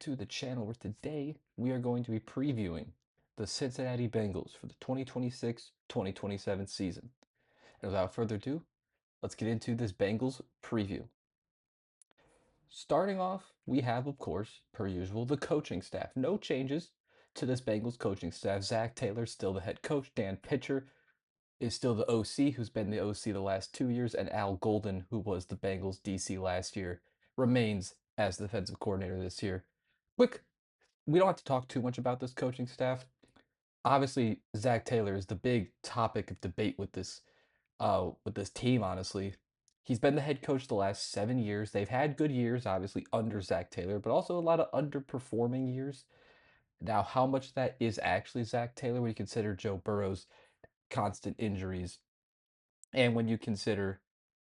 to the channel where today we are going to be previewing the Cincinnati Bengals for the 2026-2027 season. And without further ado, let's get into this Bengals preview. Starting off, we have, of course, per usual, the coaching staff. No changes to this Bengals coaching staff. Zach Taylor still the head coach. Dan Pitcher is still the OC, who's been the OC the last 2 years, and Al Golden, who was the Bengals DC last year, remains as the defensive coordinator this year. Quick, we don't have to talk too much about this coaching staff. Obviously, Zach Taylor is the big topic of debate with this team, honestly. He's been the head coach the last 7 years. They've had good years, obviously, under Zach Taylor, but also a lot of underperforming years. Now, how much of that is actually Zach Taylor when you consider Joe Burrow's constant injuries and when you consider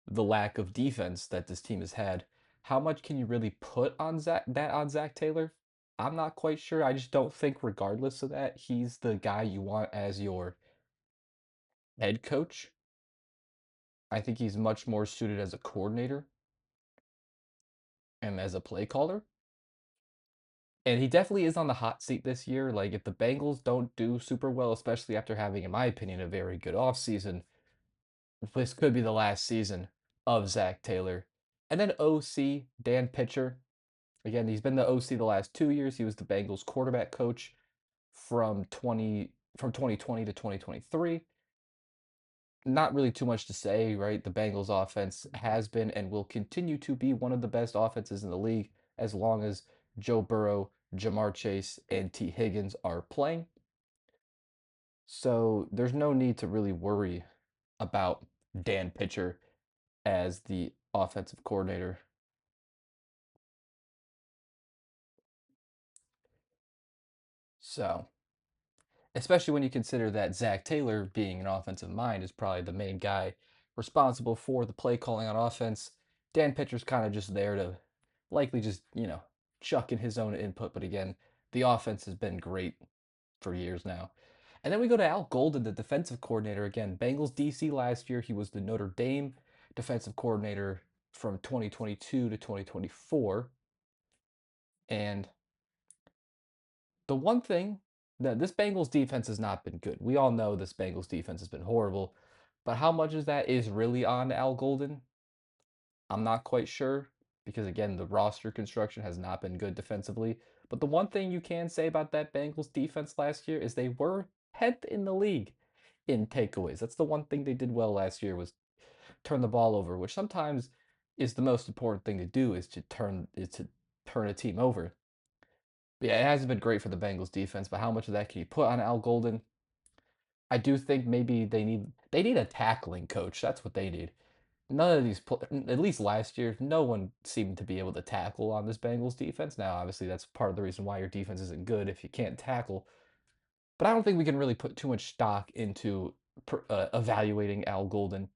the lack of defense that this team has had, how much can you really put on Zach Taylor? I'm not quite sure. I just don't think, regardless of that, he's the guy you want as your head coach. I think he's much more suited as a coordinator and as a play caller. And he definitely is on the hot seat this year. Like, if the Bengals don't do super well, especially after having, in my opinion, a very good offseason, this could be the last season of Zach Taylor. And then OC, Dan Pitcher. Again, he's been the OC the last 2 years. He was the Bengals quarterback coach from 2020 to 2023. Not really too much to say, right? The Bengals offense has been and will continue to be one of the best offenses in the league as long as Joe Burrow, Jamar Chase, and T. Higgins are playing. So there's no need to really worry about Dan Pitcher as the offensive coordinator. So, especially when you consider that Zach Taylor, being an offensive mind, is probably the main guy responsible for the play calling on offense. Dan Pitcher's kind of just there to likely just, chuck in his own input. But again, the offense has been great for years now. And then we go to Al Golden, the defensive coordinator. Again, Bengals DC last year. He was the Notre Dame defensive coordinator from 2022 to 2024. And the one thing that this Bengals defense has not been good. We all know this Bengals defense has been horrible, but how much of that is really on Al Golden? I'm not quite sure because again, the roster construction has not been good defensively. But the one thing you can say about that Bengals defense last year is they were 10th in the league in takeaways. That's the one thing they did well last year was turn the ball over, which sometimes is the most important thing to do is to turn a team over. But yeah, it hasn't been great for the Bengals defense, but how much of that can you put on Al Golden? I do think maybe they need a tackling coach. That's what they need. None of these, at least last year, no one seemed to be able to tackle on this Bengals defense. Now, obviously, that's part of the reason why your defense isn't good if you can't tackle. But I don't think we can really put too much stock into evaluating Al Golden.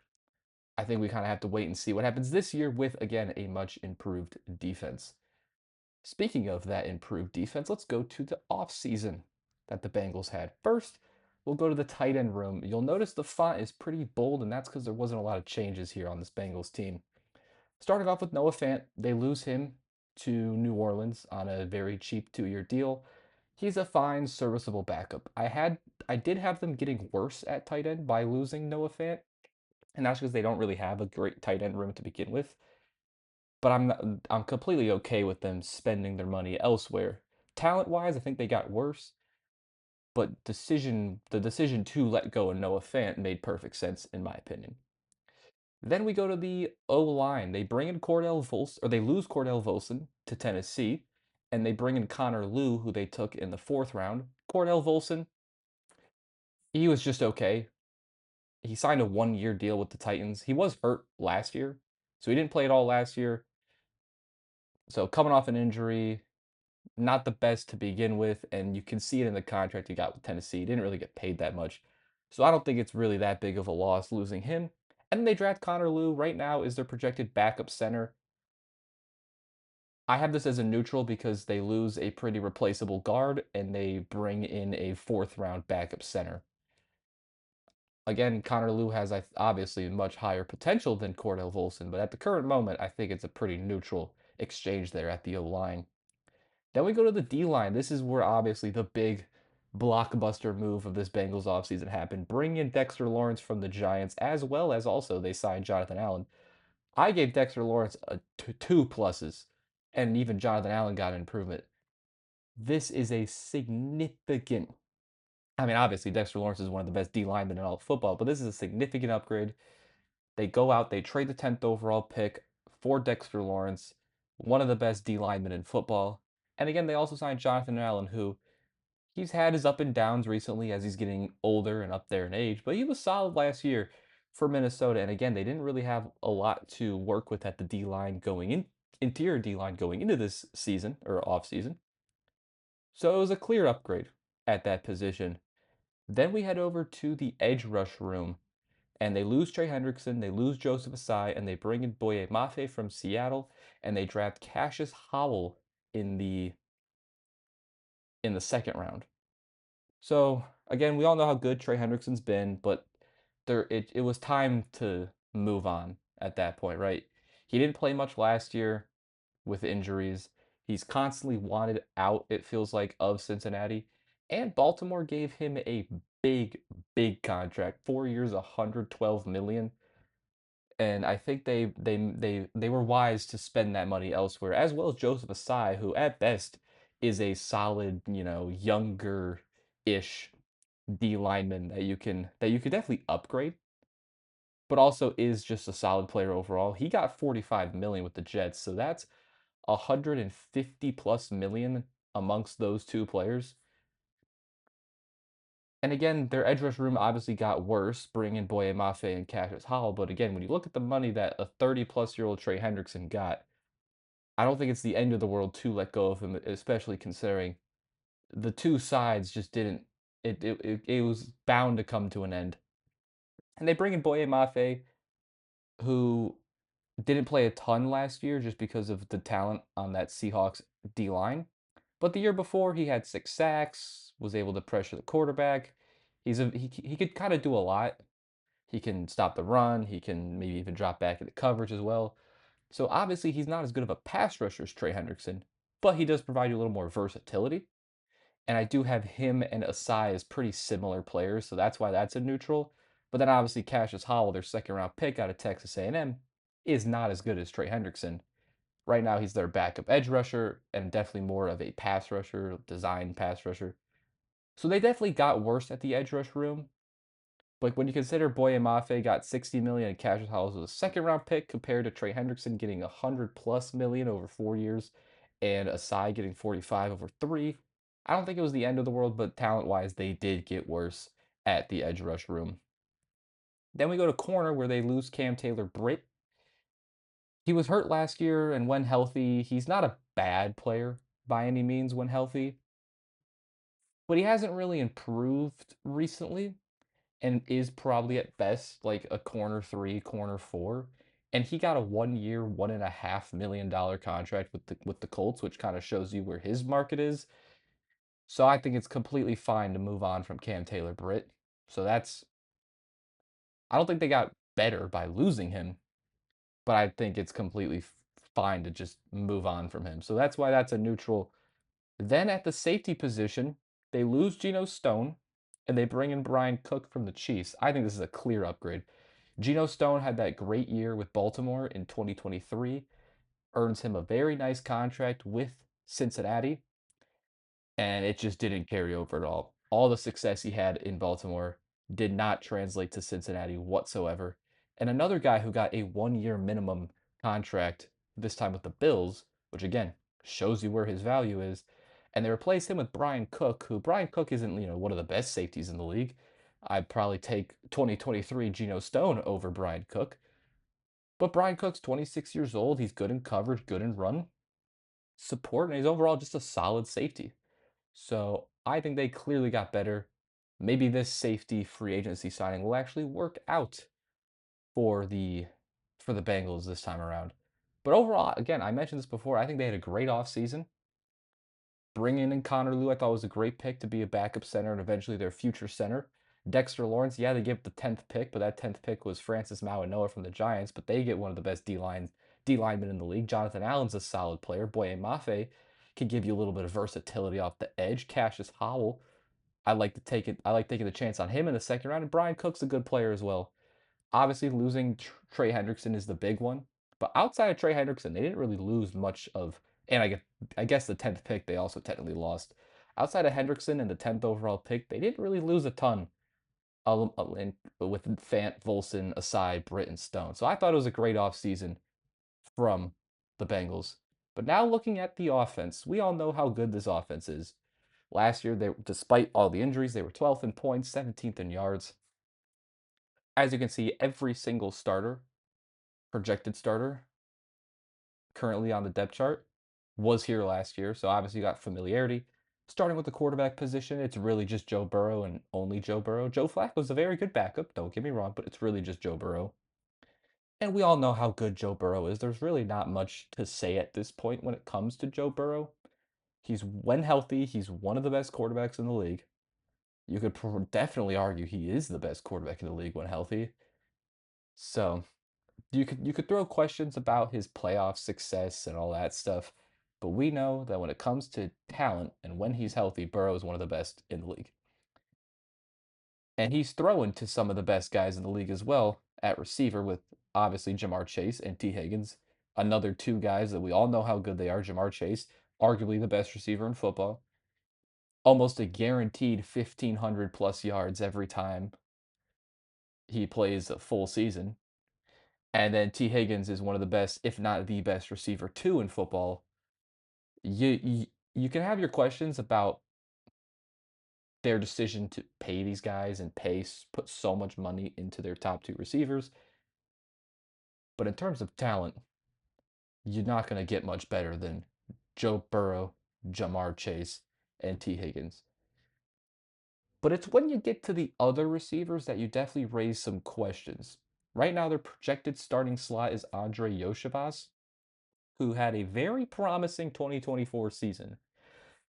I think we kind of have to wait and see what happens this year with, again, a much improved defense. Speaking of that improved defense, let's go to the offseason that the Bengals had. First, we'll go to the tight end room. You'll notice the font is pretty bold, and that's because there wasn't a lot of changes here on this Bengals team. Starting off with Noah Fant, they lose him to New Orleans on a very cheap 2-year deal. He's a fine, serviceable backup. I did have them getting worse at tight end by losing Noah Fant, and that's because they don't really have a great tight end room to begin with. But I'm completely okay with them spending their money elsewhere. Talent-wise, I think they got worse, but the decision to let go of Noah Fant made perfect sense in my opinion. Then we go to the O-line. They bring in Cordell Volson, or they lose Cordell Volson to Tennessee, and they bring in Connor Lew, who they took in the fourth round. Cordell Volson, he was just okay. He signed a 1-year deal with the Titans. He was hurt last year, so he didn't play at all last year. So coming off an injury, not the best to begin with, and you can see it in the contract he got with Tennessee. He didn't really get paid that much. So I don't think it's really that big of a loss losing him. And then they draft Connor Lew. Right now is their projected backup center. I have this as a neutral because they lose a pretty replaceable guard and they bring in a fourth round backup center. Again, Connor Lew has obviously much higher potential than Cordell Volson, but at the current moment, I think it's a pretty neutral exchange there at the O line. Then we go to the D line. This is where obviously the big blockbuster move of this Bengals offseason happened. Bring in Dexter Lawrence from the Giants, as well as also they signed Jonathan Allen. I gave Dexter Lawrence two pluses, and even Jonathan Allen got an improvement. This is a significant. I mean, obviously, Dexter Lawrence is one of the best D linemen in all of football, but this is a significant upgrade. They go out, they trade the 10th overall pick for Dexter Lawrence, one of the best D linemen in football. And again, they also signed Jonathan Allen, who he's had his up and downs recently as he's getting older and up there in age, but he was solid last year for Minnesota. And again, they didn't really have a lot to work with at the D line going in, interior D line going into this season or off season. So it was a clear upgrade at that position. Then we head over to the edge rush room, and they lose Trey Hendrickson, they lose Joseph Asai, and they bring in Boye Mafe from Seattle, and they draft Cassius Howell in the second round. So again, we all know how good Trey Hendrickson's been, but it was time to move on at that point, right? He didn't play much last year with injuries. He's constantly wanted out, it feels like, of Cincinnati. And Baltimore gave him a big, big contract, 4 years, 112 million. And I think they were wise to spend that money elsewhere, as well as Joseph Asai, who at best is a solid, younger-ish D lineman that you could definitely upgrade, but also is just a solid player overall. He got 45 million with the Jets, so that's 150 plus million amongst those two players. And again, their edge rush room obviously got worse, bringing Boye Mafe and Cassius Howell. But again, when you look at the money that a 30-plus-year-old Trey Hendrickson got, I don't think it's the end of the world to let go of him, especially considering the two sides just didn't. It was bound to come to an end. And they bring in Boye Mafe, who didn't play a ton last year just because of the talent on that Seahawks D line. But the year before, he had 6 sacks, was able to pressure the quarterback. He could kind of do a lot. He can stop the run. He can maybe even drop back into coverage as well. So obviously, he's not as good of a pass rusher as Trey Hendrickson, but he does provide you a little more versatility. And I do have him and Asai as pretty similar players, so that's why that's a neutral. But then obviously Cassius Howell, their second round pick out of Texas A&M, is not as good as Trey Hendrickson. Right now, he's their backup edge rusher and definitely more of a pass rusher, design pass rusher. So they definitely got worse at the edge rush room. But when you consider Boye Mafe got 60 million and Cassius Howell was a second round pick compared to Trey Hendrickson getting 100 plus million over 4 years and Asai getting 45 over three, I don't think it was the end of the world, but talent wise, they did get worse at the edge rush room. Then we go to corner where they lose Cam Taylor Britt. He was hurt last year, and when healthy, he's not a bad player by any means when healthy, but he hasn't really improved recently and is probably at best like a corner three, corner four. And he got a 1 year, $1.5 million contract with the Colts, which kind of shows you where his market is. So I think it's completely fine to move on from Cam Taylor Britt. So I don't think they got better by losing him, but I think it's completely fine to just move on from him. So that's why that's a neutral. Then at the safety position, they lose Geno Stone and they bring in Brian Cook from the Chiefs. I think this is a clear upgrade. Geno Stone had that great year with Baltimore in 2023, earns him a very nice contract with Cincinnati, and it just didn't carry over at all. All the success he had in Baltimore did not translate to Cincinnati whatsoever. And another guy who got a 1 year minimum contract, this time with the Bills, which again shows you where his value is. And they replaced him with Brian Cook, who Brian Cook isn't, one of the best safeties in the league. I'd probably take 2023 Geno Stone over Brian Cook. But Brian Cook's 26 years old. He's good in coverage, good in run support, and he's overall just a solid safety. So I think they clearly got better. Maybe this safety free agency signing will actually work out for the Bengals this time around. But overall, again, I mentioned this before. I think they had a great offseason. Bringing in Connor Lew, I thought was a great pick to be a backup center and eventually their future center. Dexter Lawrence, yeah, they gave the 10th pick, but that 10th pick was Francis Mauigoa from the Giants, but they get one of the best D linemen in the league. Jonathan Allen's a solid player. Boye Mafe can give you a little bit of versatility off the edge. Cassius Howell, I like to take it. I like taking the chance on him in the second round. And Brian Cook's a good player as well. Obviously, losing Trey Hendrickson is the big one. But outside of Trey Hendrickson, they didn't really lose much of. And I guess the 10th pick they also technically lost. Outside of Hendrickson and the 10th overall pick, they didn't really lose a ton. With Fant, Volson aside, Britt and Stone. So I thought it was a great offseason from the Bengals. But now looking at the offense, we all know how good this offense is. Last year, despite all the injuries, they were 12th in points, 17th in yards. As you can see, every single starter, projected starter, currently on the depth chart, was here last year. So obviously, you got familiarity. Starting with the quarterback position, it's really just Joe Burrow and only Joe Burrow. Joe Flacco's a very good backup, don't get me wrong, but it's really just Joe Burrow. And we all know how good Joe Burrow is. There's really not much to say at this point when it comes to Joe Burrow. When healthy, he's one of the best quarterbacks in the league. You could definitely argue he is the best quarterback in the league when healthy. So you could throw questions about his playoff success and all that stuff, but we know that when it comes to talent and when he's healthy, Burrow is one of the best in the league. And he's throwing to some of the best guys in the league as well at receiver with obviously Jamar Chase and T. Higgins, another two guys that we all know how good they are. Jamar Chase, arguably the best receiver in football, almost a guaranteed 1,500 plus yards every time he plays a full season. And then T. Higgins is one of the best, if not the best receiver too in football. You can have your questions about their decision to pay these guys and put so much money into their top two receivers. But in terms of talent, you're not going to get much better than Joe Burrow, Jamar Chase, and T. Higgins. But it's when you get to the other receivers that you definitely raise some questions. Right now, their projected starting slot is Andre Yoshivas, who had a very promising 2024 season.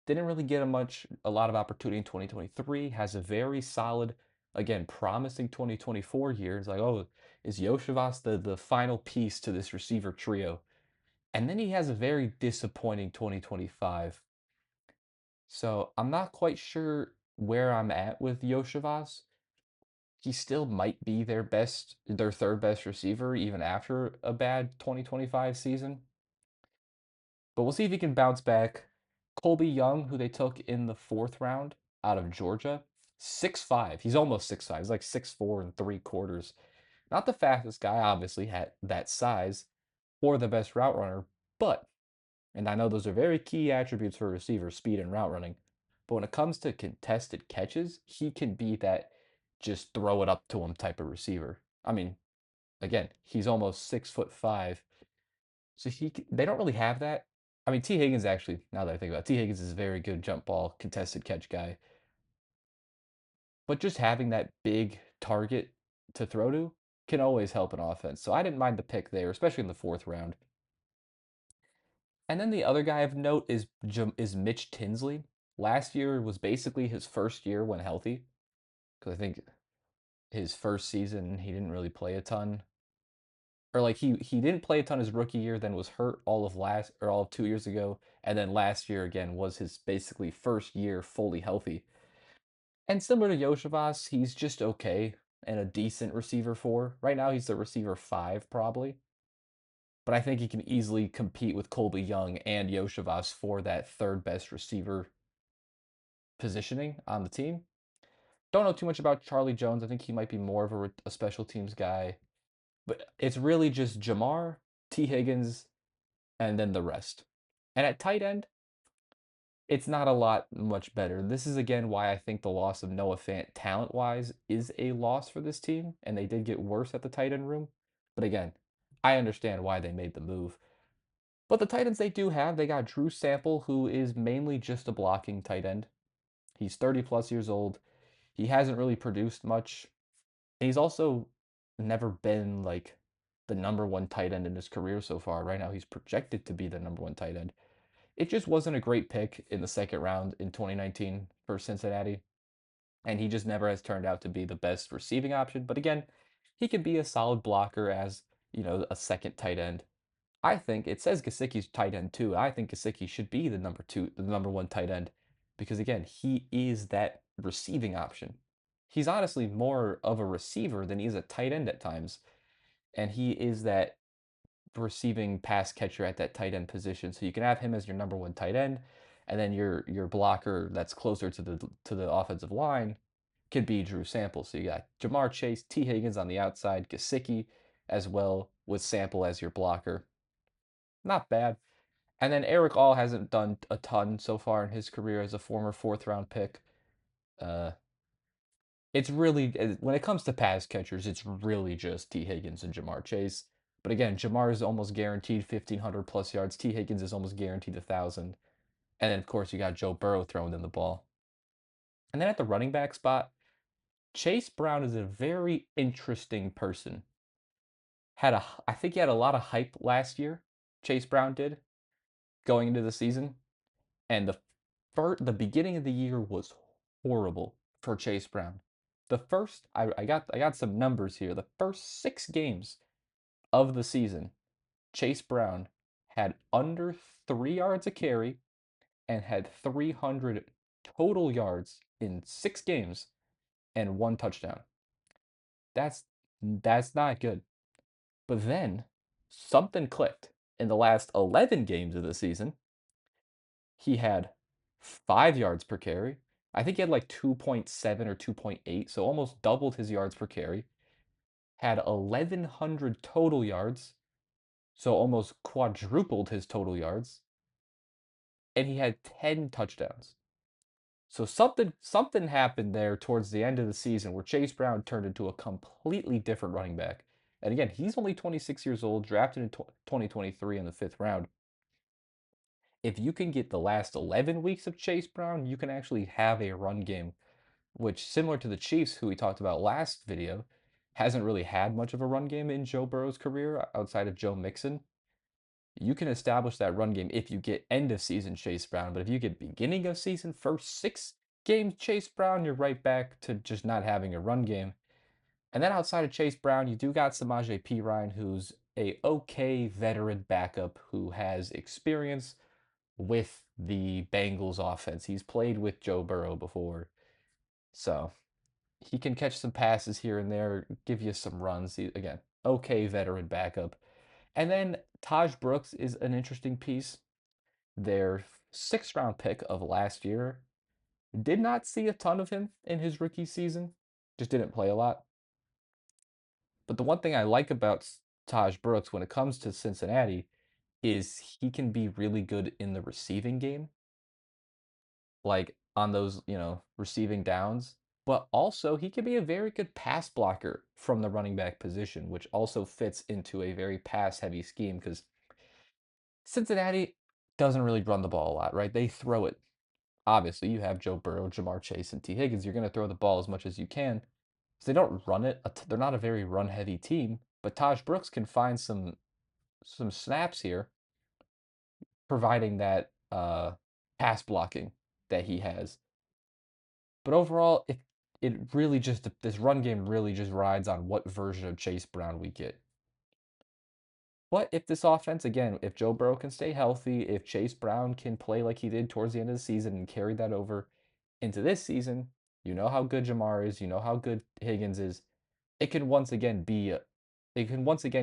Didn't really get a lot of opportunity in 2023. Has a very solid, again, promising 2024 year. It's like, oh, is Yoshivas the final piece to this receiver trio? And then he has a very disappointing 2025. So I'm not quite sure where I'm at with Yoshivas. He still might be their third best receiver, even after a bad 2025 season. But we'll see if he can bounce back. Colby Young, who they took in the fourth round out of Georgia, 6'5". He's almost 6'5". He's like 6'4" and 3/4. Not the fastest guy, obviously, had that size, or the best route runner, but, and I know those are very key attributes for a receiver, speed and route running, but when it comes to contested catches, he can be that just throw it up to him type of receiver. I mean, again, he's almost 6'5". So they don't really have that. I mean, T. Higgins actually, now that I think about it, T. Higgins is a very good jump ball contested catch guy. But just having that big target to throw to can always help an offense. So I didn't mind the pick there, especially in the fourth round. And then the other guy of note is Mitch Tinsley. Last year was basically his first year when healthy, because I think his first season he didn't really play a ton, or like he didn't play a ton his rookie year, then was hurt all of 2 years ago, and then last year again was his basically first year fully healthy. And similar to Yoshivas, he's just okay and a decent receiver four. Right now he's the receiver five probably, but I think he can easily compete with Colby Young and Yoshivas for that third best receiver positioning on the team. Don't know too much about Charlie Jones. I think he might be more of a special teams guy, but it's really just Jamar, T. Higgins, and then the rest. And at tight end, it's not a lot much better. This is again why I think the loss of Noah Fant talent wise is a loss for this team, and they did get worse at the tight end room. But again, I understand why they made the move. But the tight ends they do have, they got Drew Sample, who is mainly just a blocking tight end. He's 30 plus years old. He hasn't really produced much. And he's also never been like the number one tight end in his career so far. Right now, he's projected to be the number one tight end. It just wasn't a great pick in the second round in 2019 for Cincinnati. And he just never has turned out to be the best receiving option. But again, he can be a solid blocker as, a second tight end. I think it says Gesicki's tight end too. I think Gesicki should be the number two, the number one tight end, because again, he is that receiving option. He's honestly more of a receiver than he's a tight end at times, and he is that receiving pass catcher at that tight end position. So you can have him as your number one tight end, and then your blocker that's closer to the offensive line could be Drew Sample. So you got Jamar Chase, T. Higgins on the outside, Gesicki as well with Sample as your blocker. Not bad. And then Eric All hasn't done a ton so far in his career as a former fourth round pick. Uh, it's really when it comes to pass catchers, it's really just T. Higgins and Jamar Chase. But again, Jamar is almost guaranteed 1,500 plus yards. T. Higgins is almost guaranteed 1,000. And then of course you got Joe Burrow throwing in the ball. And then at the running back spot, Chase Brown is a very interesting person. I think he had a lot of hype last year. Chase Brown did going into the season, and the beginning of the year was horrible for Chase Brown. I got some numbers here. The first 6 games of the season, Chase Brown had under 3 yards a carry and had 300 total yards in 6 games and 1 touchdown. That's not good. But then something clicked. In the last 11 games of the season, he had 5 yards per carry. I think he had like 2.7 or 2.8, so almost doubled his yards per carry. Had 1,100 total yards, so almost quadrupled his total yards. And he had 10 touchdowns. So something happened there towards the end of the season where Chase Brown turned into a completely different running back. And again, he's only 26 years old, drafted in 2023 in the 5th round. If you can get the last 11 weeks of Chase Brown, you can actually have a run game, which, similar to the Chiefs, who we talked about last video, hasn't really had much of a run game in Joe Burrow's career outside of Joe Mixon. You can establish that run game if you get end of season Chase Brown, but if you get beginning of season, first 6 games Chase Brown, you're right back to just not having a run game. And then outside of Chase Brown, you do got Samaje Perine, who's a okay veteran backup who has experience with the Bengals offense. He's played with Joe Burrow before. So he can catch some passes here and there, give you some runs. Again, okay veteran backup. And then Taj Brooks is an interesting piece. Their 6th round pick of last year. Did not see a ton of him in his rookie season. Just didn't play a lot. But the one thing I like about Taj Brooks when it comes to Cincinnati is he can be really good in the receiving game, like on those, receiving downs. But also, he can be a very good pass blocker from the running back position, which also fits into a very pass heavy scheme because Cincinnati doesn't really run the ball a lot, right? They throw it. Obviously, you have Joe Burrow, Jamar Chase, and T. Higgins. You're going to throw the ball as much as you can. So they don't run it. They're not a very run heavy team, but Taj Brooks can find some snaps here, providing that pass blocking that he has. But overall, it really just this run game really just rides on what version of Chase Brown we get. But if this offense, again, if Joe Burrow can stay healthy, if Chase Brown can play like he did towards the end of the season and carry that over into this season, you know how good Jamar is, you know how good Higgins is. It can once again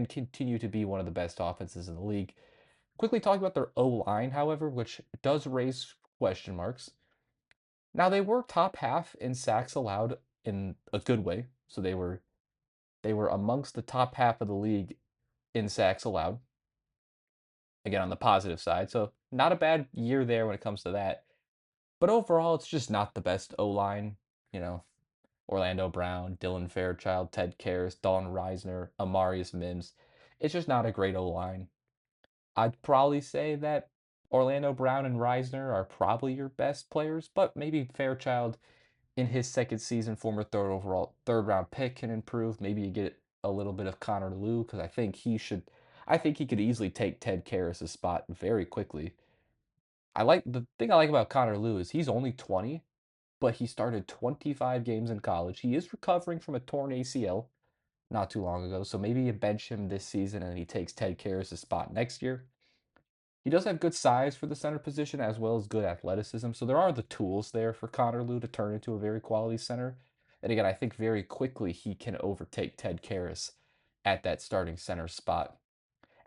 continue to be one of the best offenses in the league. Quickly talking about their O line, however, which does raise question marks. Now they were top half in sacks allowed in a good way, so they were amongst the top half of the league in sacks allowed. Again, on the positive side, so not a bad year there when it comes to that. But overall, it's just not the best O line. You know, Orlando Brown, Dylan Fairchild, Ted Karras, Don Reisner, Amarius Mims. It's just not a great O line. I'd probably say that Orlando Brown and Reisner are probably your best players, but maybe Fairchild in his second season, former third round pick can improve. Maybe you get a little bit of Connor Liu because I think he could easily take Ted Karras' spot very quickly. The thing I like about Connor Liu is he's only 20, but he started 25 games in college. He is recovering from a torn ACL, not too long ago. So maybe you bench him this season and he takes Ted Karras' spot next year. He does have good size for the center position as well as good athleticism. So there are the tools there for Connor Lew to turn into a very quality center. And again, I think very quickly he can overtake Ted Karras at that starting center spot.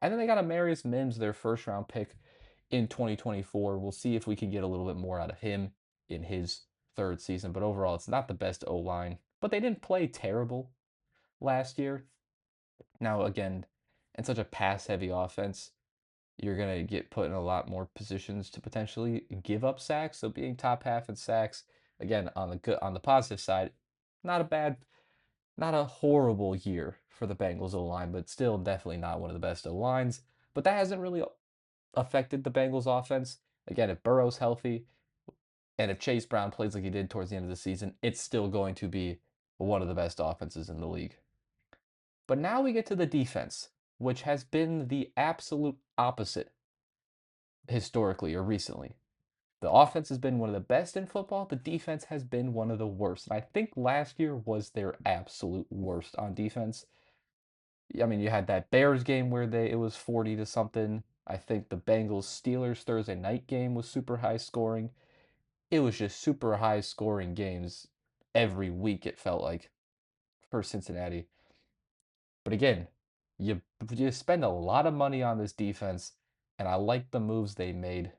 And then they got a Marius Mims, their first round pick in 2024. We'll see if we can get a little bit more out of him in his third season. But overall, it's not the best O line. But they didn't play terrible last year. Now, again, in such a pass heavy offense, you're going to get put in a lot more positions to potentially give up sacks. So being top half in sacks, again, on the positive side, not a bad, not a horrible year for the Bengals O line, but still definitely not one of the best O lines. But that hasn't really affected the Bengals offense. Again, if Burrow's healthy and if Chase Brown plays like he did towards the end of the season, it's still going to be one of the best offenses in the league. But now we get to the defense, which has been the absolute opposite historically or recently. The offense has been one of the best in football. The defense has been one of the worst. And I think last year was their absolute worst on defense. I mean, you had that Bears game where it was 40 to something. I think the Bengals Steelers Thursday night game was super high scoring. It was just super high scoring games every week, it felt like, for Cincinnati. But again, you you spend a lot of money on this defense, and I like the moves they made.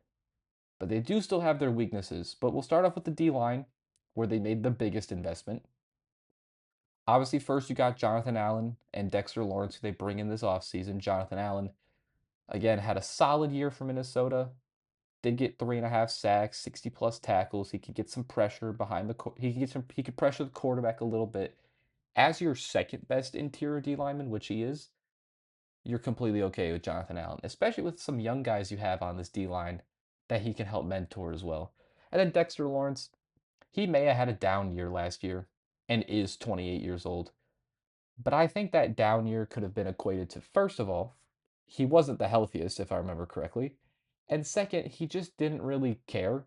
But they do still have their weaknesses. But we'll start off with the D line, where they made the biggest investment. Obviously, first you got Jonathan Allen and Dexter Lawrence, who they bring in this offseason. Jonathan Allen, again, had a solid year for Minnesota. Did get 3.5 sacks, 60 plus tackles. He could get some pressure behind he could he could pressure the quarterback a little bit. As your second best interior D lineman, which he is, you're completely okay with Jonathan Allen, especially with some young guys you have on this D line that he can help mentor as well. And then Dexter Lawrence, he may have had a down year last year and is 28 years old. But I think that down year could have been equated to, first of all, he wasn't the healthiest, if I remember correctly. And second, he just didn't really care.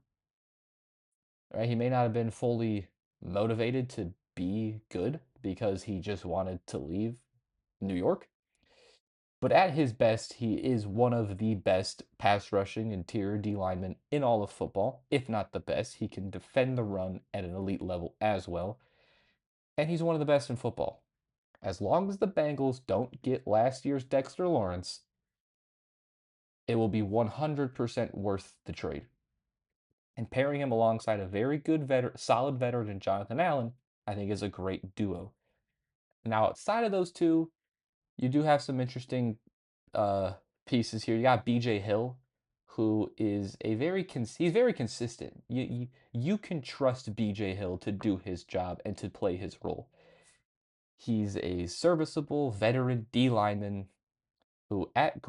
Right? He may not have been fully motivated to be good because he just wanted to leave New York. But at his best, he is one of the best pass rushing interior D linemen in all of football, if not the best. He can defend the run at an elite level as well. And he's one of the best in football. As long as the Bengals don't get last year's Dexter Lawrence, it will be 100% worth the trade. And pairing him alongside a very good solid veteran in Jonathan Allen, I think is a great duo. Now, outside of those two, you do have some interesting uh, pieces here. You got BJ Hill, who is he's very consistent. You can trust BJ Hill to do his job and to play his role. He's a serviceable veteran D lineman who at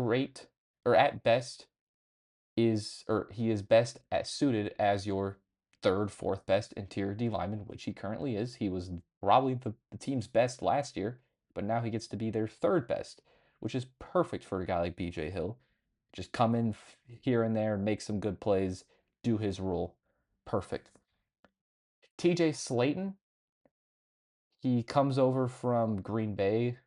best he is best as suited as your third, fourth best interior D lineman, which he currently is. He was probably the team's best last year, but now he gets to be their third best, which is perfect for a guy like BJ Hill. Just come in here and there, make some good plays, do his role. Perfect. TJ Slayton, he comes over from Green Bay.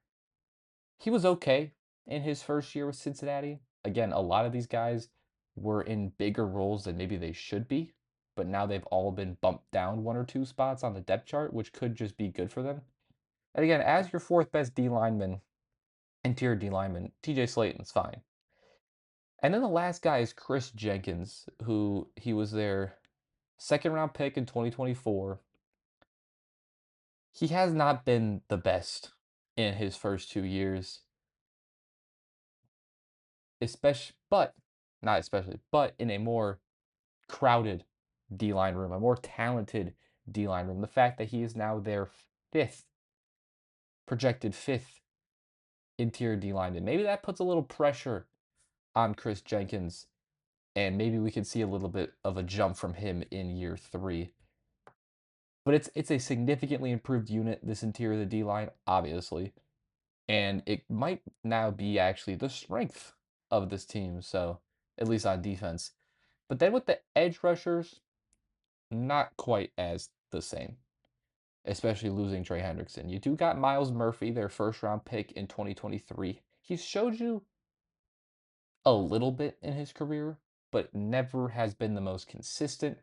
He was okay in his first year with Cincinnati. Again, a lot of these guys were in bigger roles than maybe they should be, but now they've all been bumped down one or two spots on the depth chart, which could just be good for them. And again, as your fourth best D lineman, interior D lineman, TJ Slayton's fine. And then the last guy is Chris Jenkins, who he was their second round pick in 2024. He has not been the best in his first 2 years, especially, but not especially, but in a more crowded D line room, a more talented D line room. The fact that he is now their fifth, projected fifth interior D lineman, maybe that puts a little pressure on Chris Jenkins, and maybe we could see a little bit of a jump from him in year three. But it's a significantly improved unit, this interior of the D line, obviously. And it might now be actually the strength of this team, so at least on defense. But then with the edge rushers, not quite as the same. especially losing Trey Hendrickson. You do got Miles Murphy, their first round pick in 2023. He's showed you a little bit in his career, but never has been the most consistent.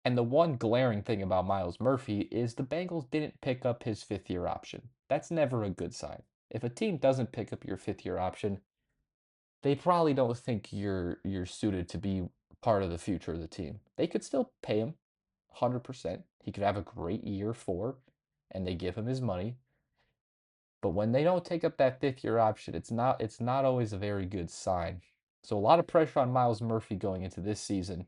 And the one glaring thing about Miles Murphy is the Bengals didn't pick up his fifth year option. That's never a good sign. If a team doesn't pick up your fifth year option, they probably don't think you're suited to be part of the future of the team. They could still pay him 100%. He could have a great year four, and they give him his money. But when they don't take up that fifth year option, it's not always a very good sign. So a lot of pressure on Miles Murphy going into this season.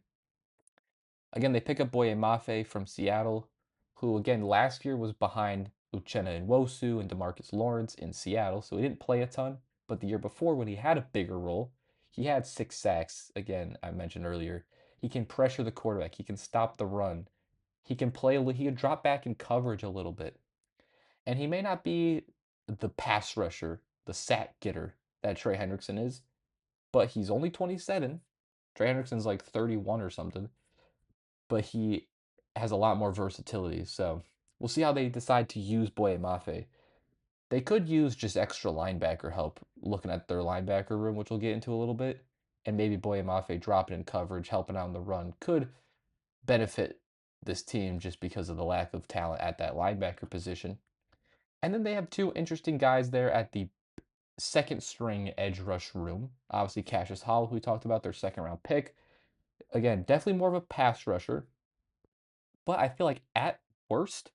Again, they pick up Boye Mafe from Seattle, who again last year was behind Uchenna Nwosu and DeMarcus Lawrence in Seattle, so he didn't play a ton. But the year before, when he had a bigger role, he had 6 sacks. Again, I mentioned earlier, he can pressure the quarterback, he can stop the run, he can play. He can drop back in coverage a little bit, and he may not be the pass rusher, the sack getter that Trey Hendrickson is, but he's only 27. Trey Hendrickson's like 31 or something, but he has a lot more versatility. So we'll see how they decide to use Boye Mafe. They could use just extra linebacker help looking at their linebacker room, which we'll get into a little bit. And maybe Boye Mafe dropping in coverage, helping out in the run could benefit this team just because of the lack of talent at that linebacker position. And then they have two interesting guys there at the second string edge rush room. Obviously, Cassius Hall, who we talked about, their second round pick. Again, definitely more of a pass rusher. But I feel like at worst,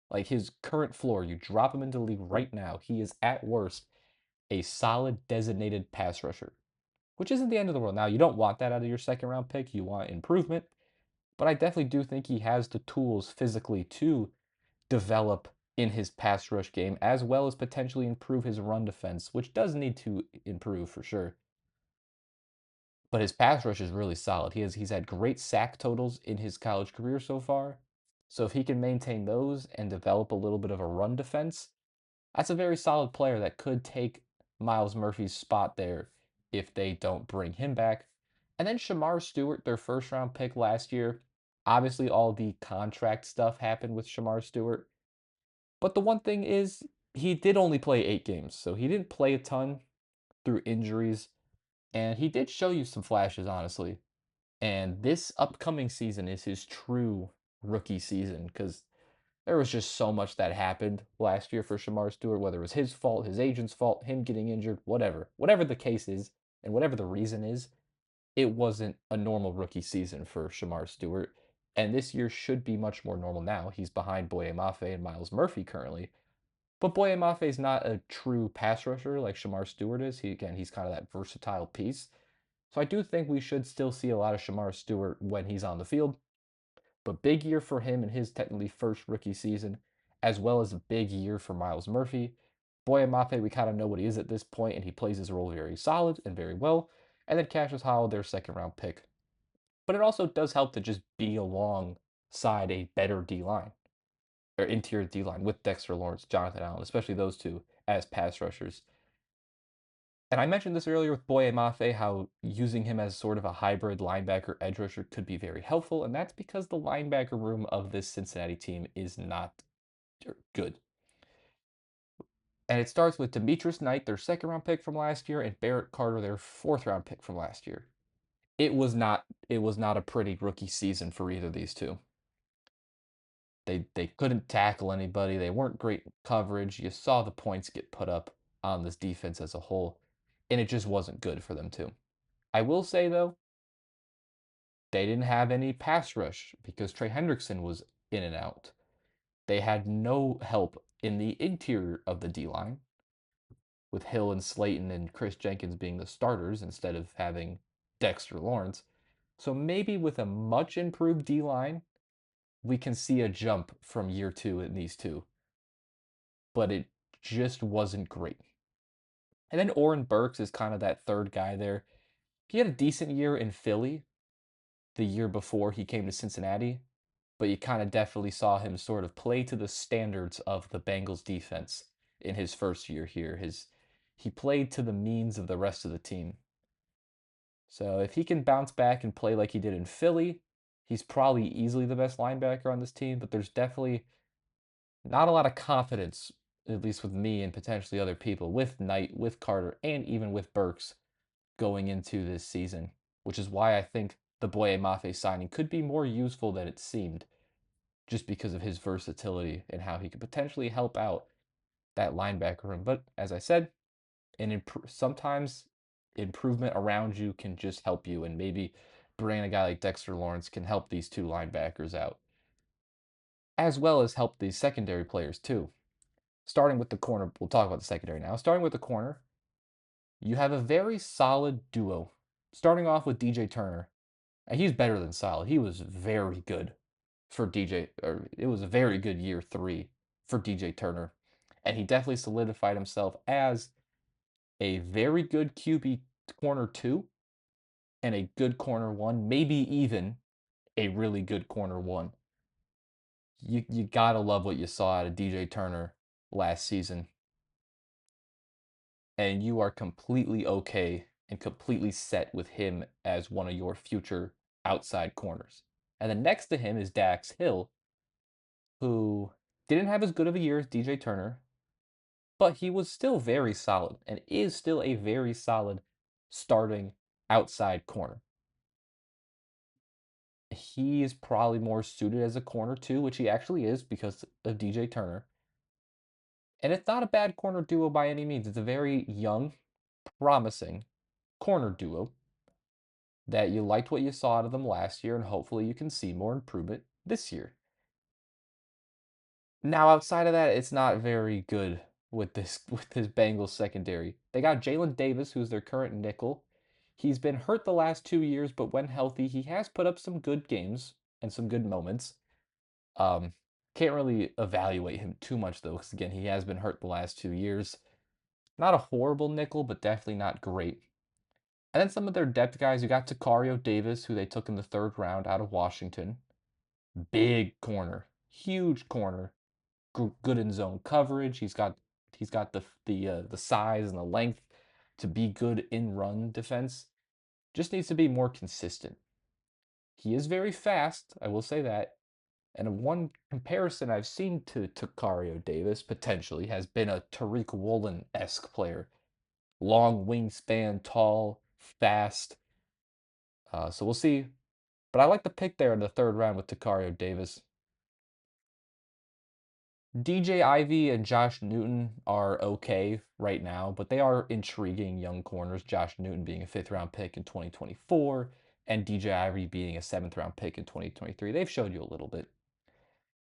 like his current floor, you drop him into the league right now, he is at worst a solid designated pass rusher, which isn't the end of the world. Now, you don't want that out of your second round pick. You want improvement. But I definitely do think he has the tools physically to develop in his pass rush game, as well as potentially improve his run defense, which does need to improve for sure. But his pass rush is really solid. He's had great sack totals in his college career so far. So if he can maintain those and develop a little bit of a run defense, that's a very solid player that could take Miles Murphy's spot there if they don't bring him back. And then Shamar Stewart, their first round pick last year. Obviously, all the contract stuff happened with Shamar Stewart. But the one thing is, he did only play 8 games. So he didn't play a ton through injuries. And he did show you some flashes, honestly. And this upcoming season is his true rookie season because there was just so much that happened last year for Shamar Stewart, whether it was his fault, his agent's fault, him getting injured, whatever. Whatever the case is, and whatever the reason is, it wasn't a normal rookie season for Shamar Stewart. And this year should be much more normal now. He's behind Boye Mafe and Miles Murphy currently. But Boye Mafe is not a true pass rusher like Shamar Stewart is. He's kind of that versatile piece. So I do think we should still see a lot of Shamar Stewart when he's on the field. But big year for him in his technically first rookie season, as well as a big year for Miles Murphy. Boye Mafe, we kind of know what he is at this point, and he plays his role very solid and very well. And then Cassius Howell, their second round pick. But it also does help to just be alongside a better D line or interior D line with Dexter Lawrence, Jonathan Allen, especially those two as pass rushers. And I mentioned this earlier with Boye Mafe, how using him as sort of a hybrid linebacker edge rusher could be very helpful, and that's because the linebacker room of this Cincinnati team is not good. And it starts with Demetrius Knight, their second round pick from last year, and Barrett Carter, their fourth round pick from last year. It was not a pretty rookie season for either of these two. They couldn't tackle anybody. They weren't great coverage. You saw the points get put up on this defense as a whole, and it just wasn't good for them too. I will say though, they didn't have any pass rush because Trey Hendrickson was in and out. They had no help in the interior of the D line, with Hill and Slayton and Chris Jenkins being the starters instead of having Dexter Lawrence. So maybe with a much improved D line, we can see a jump from year two in these two. But it just wasn't great. And then Oren Burks is kind of that third guy there. He had a decent year in Philly the year before he came to Cincinnati, but you kind of definitely saw him sort of play to the standards of the Bengals defense in his first year here. He played to the means of the rest of the team. So if he can bounce back and play like he did in Philly, he's probably easily the best linebacker on this team, but there's definitely not a lot of confidence, at least with me and potentially other people, with Knight, with Carter, and even with Burks going into this season, which is why I think the Boye Mafe signing could be more useful than it seemed, just because of his versatility and how he could potentially help out that linebacker room. But as I said, sometimes improvement around you can just help you, and maybe bringing a guy like Dexter Lawrence can help these two linebackers out, as well as help these secondary players too. Starting with the corner, we'll talk about the secondary now. Starting with the corner, you have a very solid duo. Starting off with DJ Turner, and he's better than solid. He was very good for DJ, or it was a very good year three for DJ Turner, and he definitely solidified himself as a very good QB corner two and a good corner one, maybe even a really good corner one. You gotta love what you saw out of DJ Turner last season, and you are completely okay and completely set with him as one of your future outside corners. And then next to him is Dax Hill, who didn't have as good of a year as DJ Turner, but he was still very solid and is still a very solid starting outside corner. He is probably more suited as a corner too, which he actually is because of DJ Turner. And it's not a bad corner duo by any means. It's a very young, promising corner duo that you liked what you saw out of them last year, and hopefully you can see more improvement this year. Now, outside of that, it's not very good with this with this Bengals secondary. They got Jalen Davis, who's their current nickel. He's been hurt the last 2 years, but when healthy, he has put up some good games and some good moments. Um, can't really evaluate him too much though, because again, he has been hurt the last 2 years. Not a horrible nickel, but definitely not great. And then some of their depth guys, you got Takario Davis, who they took in the third round out of Washington. Big corner, huge corner, good in zone coverage. He's got the size and the length to be good in run defense. Just needs to be more consistent. He is very fast, I will say that. And one comparison I've seen to Takario Davis potentially has been a Tariq Woolen-esque player. Long wingspan, tall, fast. So we'll see. But I like the pick there in the third round with Takario Davis. DJ Ivy and Josh Newton are okay right now, but they are intriguing young corners. Josh Newton being a fifth round pick in 2024, and DJ Ivy being a seventh round pick in 2023. They've showed you a little bit.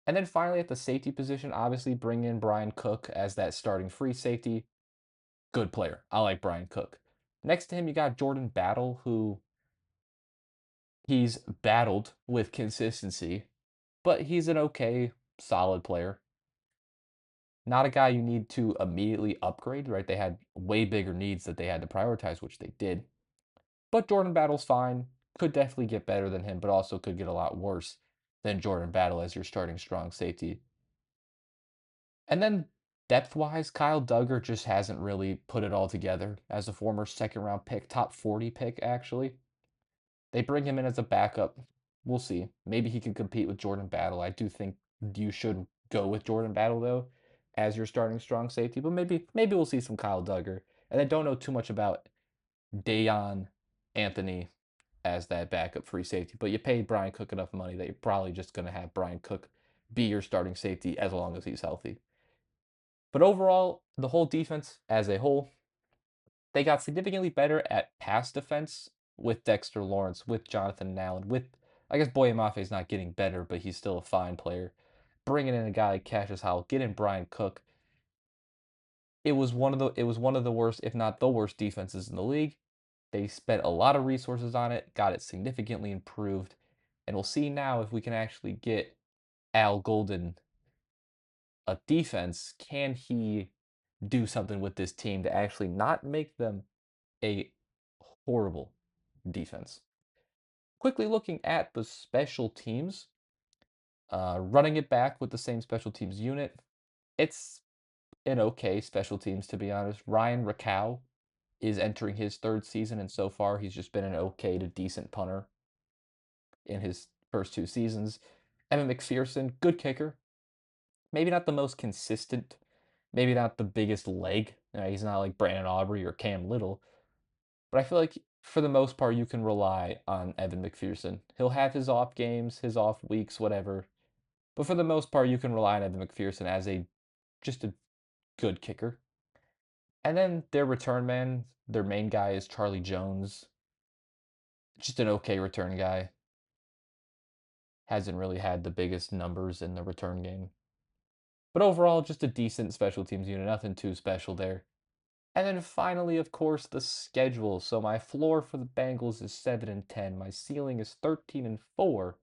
And then finally at the safety position, obviously bring in Brian Cook as that starting free safety. Good player. I like Brian Cook. Next to him, you got Jordan Battle, who he's battled with consistency, but he's an okay, solid player. Not a guy you need to immediately upgrade, right? They had way bigger needs that they had to prioritize, which they did. But Jordan Battle's fine. Could definitely get better than him, but also could get a lot worse than Jordan Battle as your starting strong safety. And then depth wise, Kyle Duggar just hasn't really put it all together as a former second round pick, top 40 pick, actually. They bring him in as a backup. We'll see. Maybe he can compete with Jordan Battle. I do think you should go with Jordan Battle, though, as your starting strong safety. But maybe we'll see some Kyle Duggar. And I don't know too much about Dayon Anthony as that backup free safety. But you paid Brian Cook enough money that you're probably just going to have Brian Cook be your starting safety as long as he's healthy. But overall, the whole defense as a whole, they got significantly better at pass defense with Dexter Lawrence, with Jonathan Allen, with I guess Boye is not getting better, but he's still a fine player. Bringing in a guy like Cassius Howell, getting Brian Cook. It was one of the worst, if not the worst, defenses in the league. They spent a lot of resources on it, got it significantly improved, and we'll see now if we can actually get Al Golden a defense. Can he do something with this team to actually not make them a horrible defense? Quickly looking at the special teams, running it back with the same special teams unit, it's an okay special teams, to be honest. Ryan Rakow is entering his third season, and so far he's just been an okay to decent punter in his first two seasons. Evan McPherson, good kicker. Maybe not the most consistent, maybe not the biggest leg. He's not like Brandon Aubrey or Cam Little, but I feel like for the most part, you can rely on Evan McPherson. He'll have his off games, his off weeks, whatever. But for the most part, you can rely on Evan McPherson as a just a good kicker. And then their return man, their main guy is Charlie Jones. Just an okay return guy. Hasn't really had the biggest numbers in the return game. But overall, just a decent special teams unit. Nothing too special there. And then finally, of course, the schedule. So my floor for the Bengals is 7-10. My ceiling is 13-4.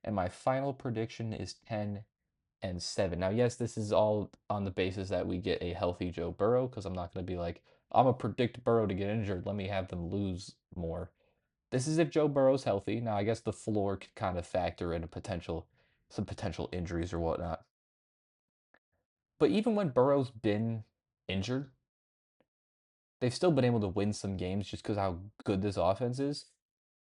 And my final prediction is 10-7. Now, yes, this is all on the basis that we get a healthy Joe Burrow, because I'm not going to be like, I'm going to predict Burrow to get injured. Let me have them lose more. This is if Joe Burrow's healthy. Now, I guess the floor could kind of factor in some potential injuries or whatnot. But even when Burrow's been injured, they've still been able to win some games just because how good this offense is.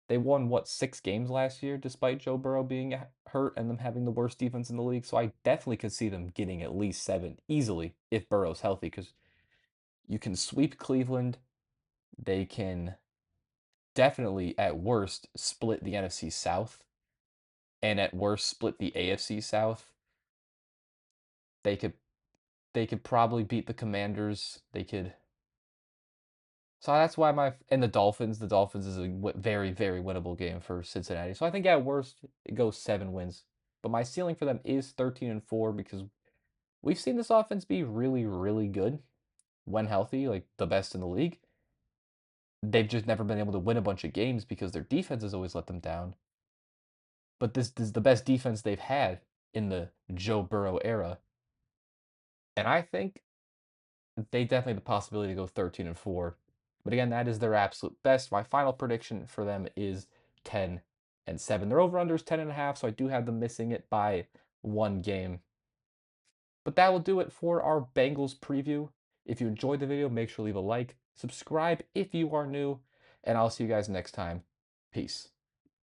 They won, what, 6 games last year despite Joe Burrow being hurt and them having the worst defense in the league. So I definitely could see them getting at least 7 easily if Burrow's healthy because you can sweep Cleveland. They can definitely, at worst, split the NFC South and at worst split the AFC South. They could they could probably beat the Commanders. They could. So that's why the Dolphins is a very, very winnable game for Cincinnati. So I think at worst it goes 7 wins. But my ceiling for them is 13-4 because we've seen this offense be really, really good when healthy, like the best in the league. They've just never been able to win a bunch of games because their defense has always let them down. But this is the best defense they've had in the Joe Burrow era. And I think they definitely have the possibility to go 13-4. But again, that is their absolute best. My final prediction for them is 10-7. Their over-under is 10.5, so I do have them missing it by 1 game. But that will do it for our Bengals preview. If you enjoyed the video, make sure to leave a like, subscribe if you are new, and I'll see you guys next time. Peace.